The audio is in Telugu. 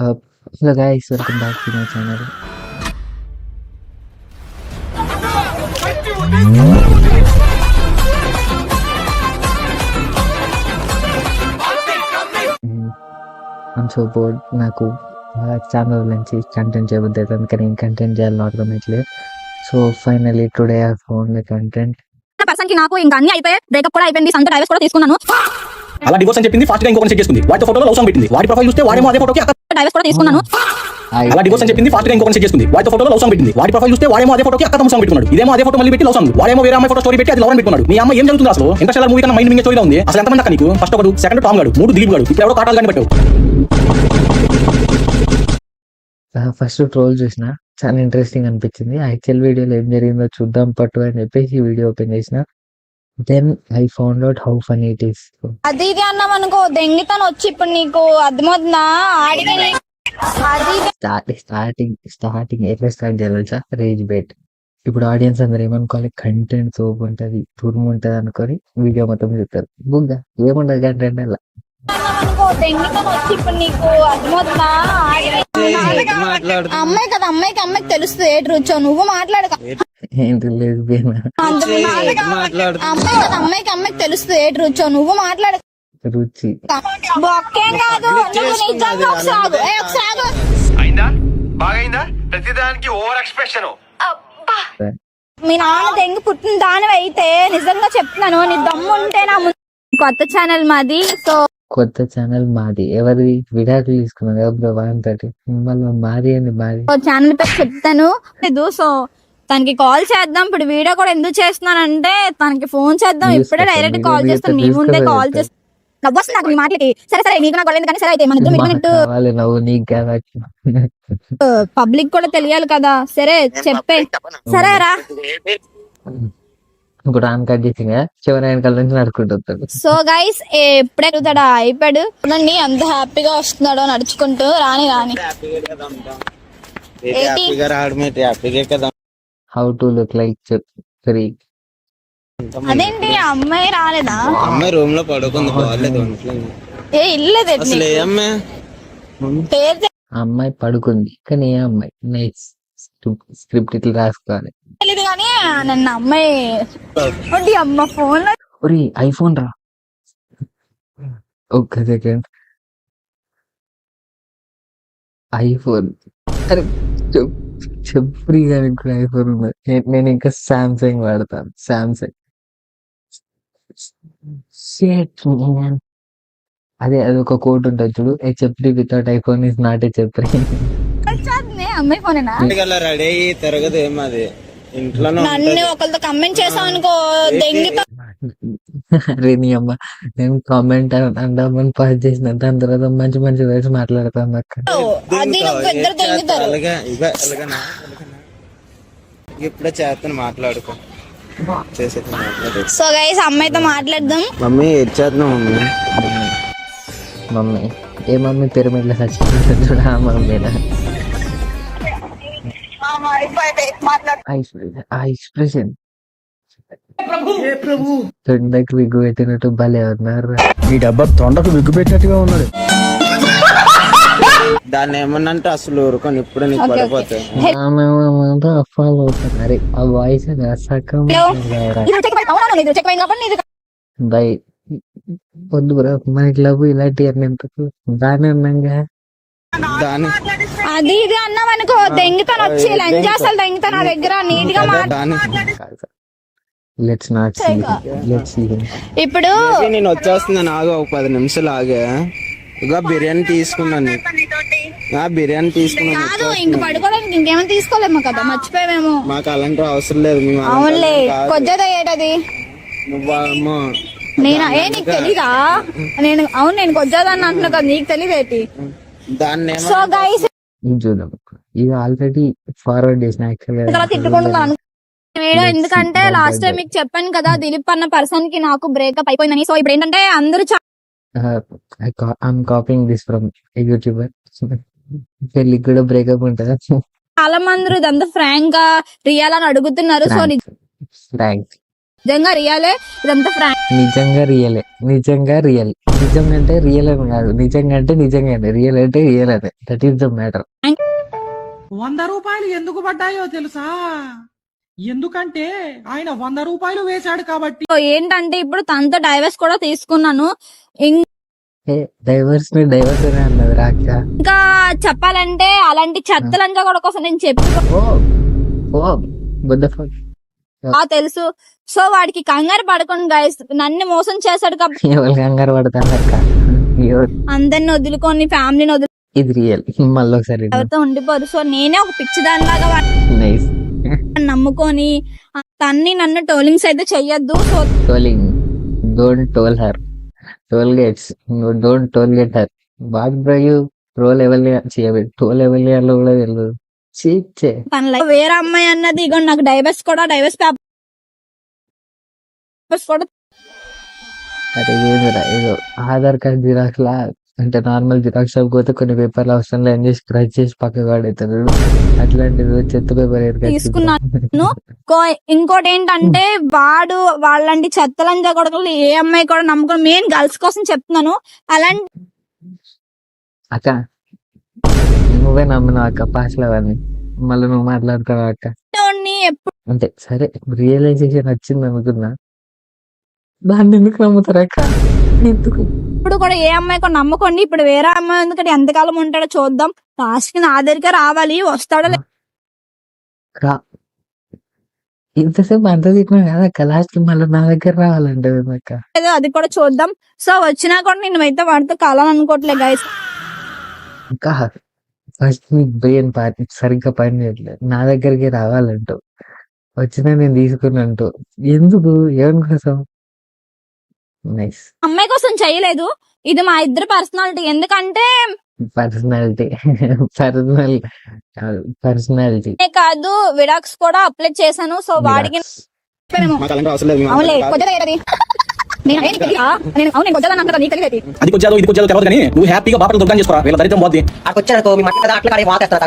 Uh, Hello guys, welcome back to my channel. Mm, I'm so bored. నాకు ఛానల్ నుంచి కంటెంట్ చేయబుద్ది అవుతుంది కానీ ఏం కంటెంట్ చేయాలని అర్థమవుతలేదు. So finally today I found the content. Person కి నాకు ఇంకా అన్ని అయిపోయి బ్రేకప్ కూడా అయిపోయింది, సంత డైవర్స్ కూడా తీసుకున్నాను. అలా డివోర్స్ అని చెప్పింది, ఫాస్ట్ గా ఇంకొకటి చెక్ చేసుకుంది. వాటి ఫోటోలో లవ్ సాంగ్ పెట్టింది. వాటి ప్రొఫైల్ చూస్తే వాడేమో అదే ఫోటోకి అక్క డైవర్స్ కూడా తీసుకున్నాను. అలా డివోర్స్ అని చెప్పింది, ఫాస్ట్ గా ఇంకొకటి చెక్ చేసుకుంది. వాటి ఫోటోలో లవ్ సాంగ్ పెట్టింది. వాటి ప్రొఫైల్ చూస్తే వాడేమో అదే ఫోటోకి అక్క తమ సాంగ్ పెట్టుకున్నాడు. ఇదేమో అదే ఫోటో మళ్ళీ పెట్టి లవ్ సాంగ్. వాడేమో వేరే అమ్మాయి ఫోటో స్టోరీ పెట్టి అది లవ్ అని పెట్టుకున్నాడు. నీ అమ్మ ఏం జరుగుతుంది అసలు? ఇంటర్స్టెల్లార్ మూవీ కన్నా మైండ్ మింగే స్టోరీగా ఉంది. అసలు ఎంతమంది అక్క నీకు? ఫస్ట్ ఒకడు, సెకండ్ టామ్ గాడు, మూడు దిలీప్ గాడు, ఇప్పుడు ఎవరో కాటాలు కానీ పెట్టావు. ఫస్ట్ ట్రోల్ చూసిన చాలా ఇంట్రెస్టింగ్ అనిపించింది. యాక్చువల్ వీడియోలో ఏం జరిగిందో చూద్దాం పట్టు అని చెప్పేసి ఈ వీడియో ఓపెన్ చేసిన. Then I found out how funny it is. అది ఇది అన్నాం అనుకో, దెంగితను వచ్చి ఇప్పుడు నీకు అర్థమవుతుందా? ఆడికి స్టార్టింగ్ ఎట్లా స్టార్ట్ చేయాలి? Raise bet. ఇప్పుడు ఆడియన్స్ అందరు ఏమనుకోవాలి, కంటెంట్ సోపు ఉంటది, తురుము ఉంటది అనుకొని వీడియో మొత్తం చూస్తారు. బుగ్గా ఏముండదు కంటెంట్ అలా. దెంగితను వచ్చి ఇప్పుడు నీకు అర్థమవుతుందా? అమ్మాయి కదా, అమ్మాయికి తెలుస్తుంది ఏటు రుచో. నువ్వు మాట్లాడక. ఏంటి లేదు అమ్మాయి కదా, అమ్మాయికి తెలుస్తుంది ఏటు రుచో. నువ్వు మాట్లాడక. రుచి బొక్కేం కాదు, నువ్వు నిజంగా ఒకసారి అయిందా? బాగైందా? ప్రతిదానికి ఓవర్ ఎక్స్ప్రెషన్. మీ నాన్న దెంగి పుట్టిన దాని అయితే నిజంగా చెప్తున్నాను, నీ దమ్ము ఉంటే నా ముందు. కొత్త ఛానల్ మాది. సో కొత్త ఛానల్ మాది. ఎవరిది? విడాకులు తీసుకున్నాను కదా బ్రో వాంతటి. మళ్ళీ మాది అండి మాది. ఛానల్ పేరు చెప్తాను. సో తనకి కాల్ చేద్దాం. ఇప్పుడు వీడియో కూడా ఎందుకు చేస్తున్నానంటే తనకి ఫోన్ చేద్దాం. ఇప్పుడే డైరెక్ట్ కాల్ చేస్తాను, మీ ముందే కాల్ చేస్తాను. నవ్వొస్తుంది నాకు మీ మాటలకి. సరే నీకు నాకు వెళ్ళింది కానీ సరే అయితే మన పబ్లిక్ కూడా తెలియాలి కదా. సరే చెప్పే. సరే రా. ఇప్పుడు ఆన్ కట్ చేసిందా చివరి వెనకాల నుంచి నడుచుకుంటూ. సో గైస్ ఎప్పుడే ఎదుగుతాడా అయిపోయాడు చూడండి, అంత హ్యాపీగా వస్తున్నాడో నడుచుకుంటూ. రాని how to look like free. అదేంటి అమ్మాయి రాలేదా? అమ్మాయి రూమ్ లో పడుకుంది, బాగాలేదు. ఏ ఇల్లేదు అమ్మాయి పడుకుంది కానీ ఏ అమ్మాయి? నైస్ స్క్రిప్ట్ ఇట్లా రాసుకోవాలి. తెలీదు కానీ నన్ను అమ్మాయి అమ్మ ఫోన్ లో. ఒరే ఐఫోన్ రా, ఒక్క సెకండ్. ఐఫోన్ అరే చెప్పు కూడా ఐఫోన్ ఉన్నది. నేను ఇంకా సామ్సంగ్ వాడతాను. సామ్సంగ్ అదే అది ఒక కోట్ ఉంటుంది చూడు, ఏ చెప్పి without iPhone is not a చెప్పి. అమ్మాయి ఫోనేనా? రెడీ అయ్యి తిరగదు ఏమది ఇంట్లో. నన్ను ఒకరితో కమెంట్ చేసావు అనుకో దెంగితో. అరే నీ అమ్మ, నేను కామెంట్ అందామని పాస్ చేసిన దాని తర్వాత మంచి మంచి వర్డ్స్ మాట్లాడతాను అక్క. అది ఇద్దరు దెంగుతారు. ఇప్పుడే చేస్తాను, మాట్లాడుకో. సో గైస్ అమ్మాయితో మాట్లాడదాం. మమ్మీ ఇచ్చేస్తున్నాం. మమ్మీ ఏ మమ్మీ పిరమిడ్లో చచ్చిపోతుంది చూడ, ఆ మమ్మీనా? ఆ ఎక్స్ప్రెషన్ తొండకు విగ్గు పెట్టినట్టు భలే ఉన్నారు. ఈ డబ్బా తొండకు విగ్గు పెట్టినట్టుగా ఉన్నాడు. దాన్ని ఏమన్నంటే అసలు ఊరుకొని ఇప్పుడు నీకు పడిపోతాయి. ఫాలో అవుతాను. అరే ఆ వాయిస్ సగం బై వద్దు బ్రో, మనకి లవ్ ఇలాంటి అన్ని ఎందుకు? బాగానే ఉన్నాగా. అది ఇది అన్నాం అనుకో, దెంగితాను వచ్చి లంచ్ అసలు దెంగితా నా దగ్గర నీట్ గా let's not see. Let's see. ఇప్పుడు నేను వచ్చేస్తున్నాను, ఆగు ఒక 10 నిమిషాలు ఆగా. ఇక బిర్యానీ తీసుకున్నాను, బిర్యానీ తీసుకున్నాను. కాదు ఇంక పడుకోవడానికి ఇంకేమైనా తీసుకోలేమో కదా, మర్చిపోయామేమో. మాకు అలాంటి అవసరం లేదు. అవునులే కొద్దిగా ఏటది నువ్వు నేను నీకు తెలీదా? నేను కొద్దిదాన్ని అంటున్నా కదా, నీకు తెలియదేటి? దాన్ని సో గైస్ చూద్దాం. ఇది ఆల్రెడీ ఫార్వర్డ్ చేసిన యాక్చువల్గా తిట్టుకుంటున్నాను వీడియో. ఎందుకంటే లాస్ట్ టైం మీకు చెప్పాను కదా, దిలీప్ అన్న పర్సన్ కి నాకు బ్రేకప్ అయిపోయిందని. సో ఇప్పుడు ఏంటంటే అందరూ I'm copying this from YouTuber. పెళ్ళికి కూడా బ్రేకప్ ఉంటుందా? చాలా మంది ఇదంతా ఫ్రాంక్ గా రియల్ అని అడుగుతున్నారు. సో ఫ్రాంక్ నిజంగా రియలే ఇదంతా ఫ్రాంక్. నిజంగా రియలే, నిజంగా రియల్. నిజం అంటే రియల్ అని కాదు, నిజంగా అంటే నిజంగానే, రియల్ అంటే రియల్ అనే. That is the matter. 100 రూపాయలు ఎందుకు పడ్డాయో తెలుసా? ఎందుకంటే ఆయన 100 రూపాయలు వేశాడు కాబట్టి. సో ఏంటంటే ఇప్పుడు తనతో డైవర్స్ కూడా తీసుకున్నాను. డైవర్స్ ని డైవర్స్ అనే అన్నది రాక. ఇంకా చెప్పాలంటే అలాంటి చెత్త లంజా కూడా కోసం నేను చెప్పి ఓ ఓ what the fuck? తెలుసు. సో వాడికి కంగారు పడకుండా గైస్, నన్ను మోసం చేశాడు కాబట్టి ఎవరు కంగారు పడతాను అక్క. అందరిని వదులుకొని ఫ్యామిలీని వదులు ఇది రియల్. మళ్ళీ ఒకసారి ఎవరితో ఉండిపోరు. సో నేనే ఒక పిచ్చిదానిలాగా నైస్. వాడిని నమ్ముకొని తన్ని నన్ను టోలింగ్స్ అయితే చెయ్యొద్దు. So trolling, don't troll her, toll gates, don't troll get her. బాగా బ్రయు రోల్ ఎవరి చేయబెట్టి టోల్ ఎవరి కూడా తెలియదు. చీచే తన లైఫ్ వేరే అమ్మాయి అన్నది. ఇగో నాకు డైవర్స్ పేపర్స్ కూడా అరే ఏమిరా ఏదో ఆధార్ కార్డ్ జిరాక్స్ లా, అంటే నార్మల్ జిరాక్స్ షాప్ పోతే కొన్ని పేపర్లు అవసరం లేని చేసి క్రష్ చేసి పక్క వాడేస్తాడు. అట్లాంటిది చెత్త పేపర్ తీసుకున్నాను. ఇంకోటి ఏంటంటే వాడు వాళ్ళంటి చెత్తలంజా కొడుకులు ఏ అమ్మాయి కూడా నమ్ముకుని, మెయిన్ గర్ల్స్ కోసం చెప్తున్నాను. అలాంటి అక్క నువ్వే నమ్మినావు అక్క పాస్లో అవన్నీ, మళ్ళీ నువ్వు మాట్లాడతావు అక్క. వాడిని ఎప్పుడు అంటే సరే రియలైజేషన్ వచ్చింది అనుకున్నా, దాన్ని ఎందుకు నమ్ముతారు అక్క? ఎందుకు? కూడా ఏ అమ్మాయి కూడా నమ్మకండి. ఇప్పుడు వేరే అమ్మాయి ఎందుకంటే ఎంతకాలం ఉంటాడో చూద్దాం. లాస్ట్ కి నా దగ్గర రావాలి, వస్తాడో రా ఇంతసేపు అంత తిట్టినా కదా అక్క, లాస్ట్ కి మళ్ళీ నా దగ్గర రావాలంటే అక్క. లేదో అది కూడా చూద్దాం. సో వచ్చినా కూడా నేను అయితే వాడితో కలాలనుకోవట్లేదు గైస్. ఇంకా ఫస్ట్ మీ బ్రెయిన్ సరిగ్గా పని చేయట్లేదు. నా దగ్గరికి రావాలంటూ వచ్చినా నేను తీసుకున్నంటూ ఎందుకు? ఎవరి కోసం? నైస్. అమ్మాయి కోసం చేయలేదు, ఇది మా ఇద్దరు పర్సనాలిటీ. ఎందుకంటే పర్సనాలిటీ పర్సనాలిటీ కాదు, విడాక్స్ కూడా అప్లై చేశాను. సో వాడికి మాకు అలాంటి అవసరం లేదు. అవునులే కొద్దిగా ఏదది? నేను అదేంటి తెలియదా? అవును కొద్దిగా నాకు నీకు తెలియదు. అది కొంచెం ఇది కొంచెం తెలియదు కానీ నువ్వు హ్యాపీగా బాపలు దుర్గాన్ని చేసుకోరా, వీళ్ళ దరిద్రం పోద్ది. అక్కడ వచ్చారనుకో మీ మట్టి కదా అట్లా వాకేస్తారు